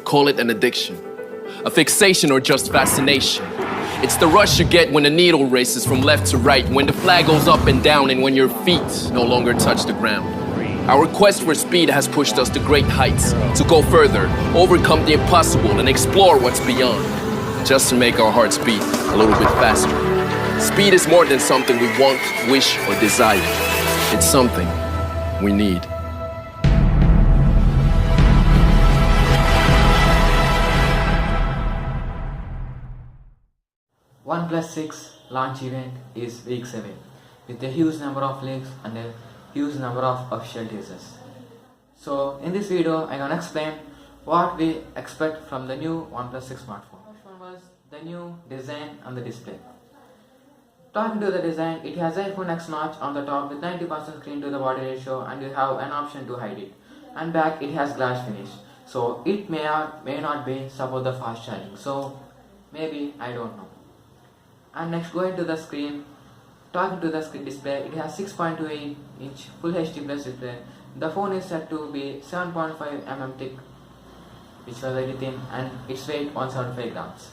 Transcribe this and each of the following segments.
Call it an addiction, a fixation, or just fascination. It's the rush you get when the needle races from left to right, when the flag goes up and down, and when your feet no longer touch the ground. Our quest for speed has pushed us to great heights, to go further, overcome the impossible, and explore what's beyond, just to make our hearts beat a little bit faster. Speed is more than something we want, wish, or desire. It's something we need. OnePlus 6 launch event is week 7 with a huge number of leaks and a huge number of official teasers. So in this video I gonna explain what we expect from the new OnePlus 6 smartphone. First one was the new design and the display. Talking to the design, it has iPhone X notch on the top with 90% screen to the body ratio, and you have an option to hide it. And back it has glass finish, so it may or may not be support the fast charging. So maybe, I don't know. And next, going to the screen, talking to the screen display, it has 6.28 inch Full HD plus display. The phone is said to be 7.5 mm thick, which was very thin, and its weight 175 grams.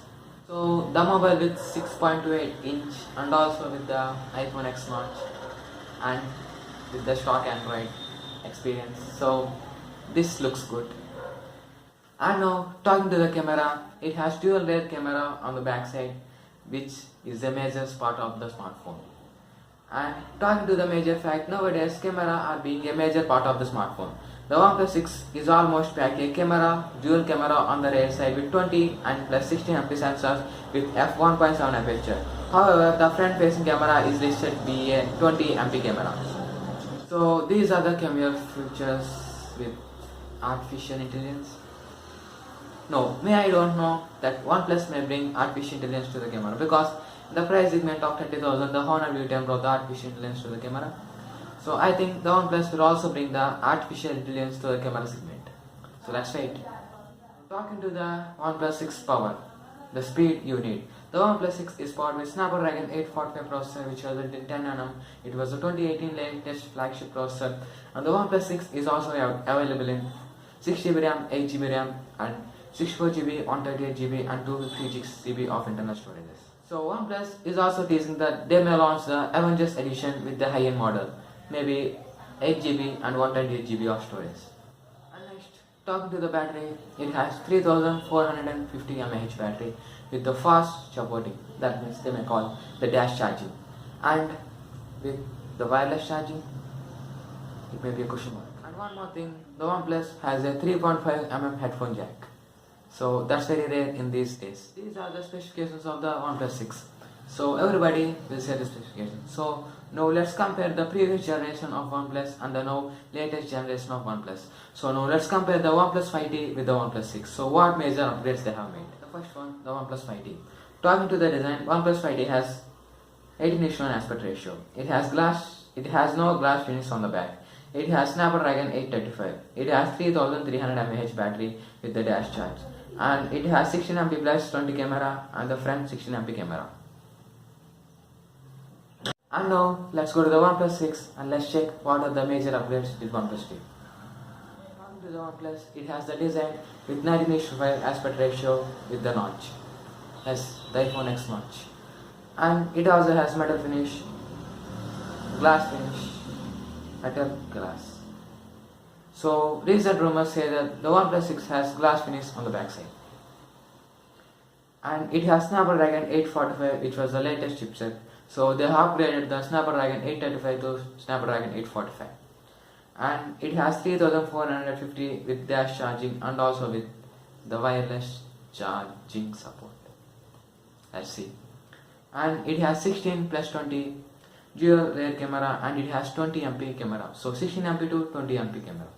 So the mobile with 6.28 inch and also with the iPhone X notch and with the stock Android experience. So this looks good. And now talking to the camera, it has dual rear camera on the back side, which is a major part of the smartphone. And talking to the major fact, nowadays camera are being a major part of the smartphone. The OnePlus 6 is almost pack a camera, dual camera on the rear side with 20 and plus 16 MP sensors with f1.7 aperture. However, the front facing camera is listed to be a 20 MP camera. So these are the camera features with artificial intelligence. No, I don't know that OnePlus may bring artificial intelligence to the camera, because the price segment of 30,000, the Honor V10 brought the artificial intelligence to the camera. So I think the OnePlus will also bring the artificial intelligence to the camera segment. So let's wait. Talking to the OnePlus 6 power, the speed you need. The OnePlus 6 is powered with Snapdragon 845 processor, which was built in 10 nm. It was a 2018 latest flagship processor, and the OnePlus 6 is also available in 6GB RAM, 8GB RAM, and 64GB, 128GB, and 256GB of internal storages. So OnePlus is also teasing that they may launch the Avengers Edition with the high-end model, maybe 8GB and 128GB of storage. And next, talking to the battery, it has 3450 mAh battery with the fast supporting, that means they may call the dash charging, and with the wireless charging, it may be a question mark. And one more thing, the OnePlus has a 3.5mm headphone jack. So that's very rare in these days. These are the specifications of the OnePlus 6. So everybody will say the specifications. So now let's compare the previous generation of OnePlus and the now latest generation of OnePlus. So now let's compare the OnePlus 5T with the OnePlus 6. So what major upgrades they have made? The first one, the OnePlus 5T. Talking to the design, OnePlus 5T has 18:1 aspect ratio. It has no glass finish on the back. It has Snapdragon 835. It has 3300 mAh battery with the dash charge. And it has 16MP plus 20 camera and the front 16MP camera. And now let's go to the OnePlus 6 and let's check what are the major upgrades with OnePlus 2. Coming to the OnePlus, it has the design with 19:5 aspect ratio with the notch. Yes, the iPhone X notch. And it also has metal finish, glass finish, metal glass. So recent rumors say that the OnePlus 6 has glass finish on the backside. And it has Snapdragon 845, which was the latest chipset. So they have upgraded the Snapdragon 835 to Snapdragon 845. And it has 3450 with dash charging and also with the wireless charging support. Let's see. And it has 16 plus 20 dual rear camera, and it has 20MP camera. So 16MP to 20MP camera.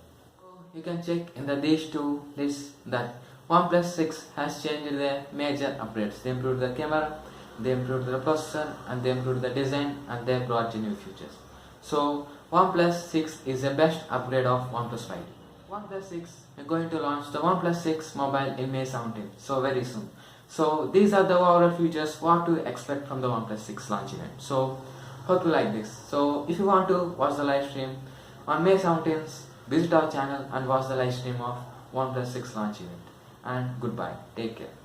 You can check in these two lists that OnePlus 6 has changed the major upgrades. They improved the camera, they improved the processor, and they improved the design, and they brought new features. So OnePlus 6 is the best upgrade of OnePlus 5. OnePlus 6 is going to launch the OnePlus 6 mobile in May 17, so very soon. So these are the overall features what to expect from the OnePlus 6 launch event. So hope you like this. So if you want to watch the live stream on May 17th, visit our channel and watch the live stream of OnePlus 6 launch event. and goodbye. Take care.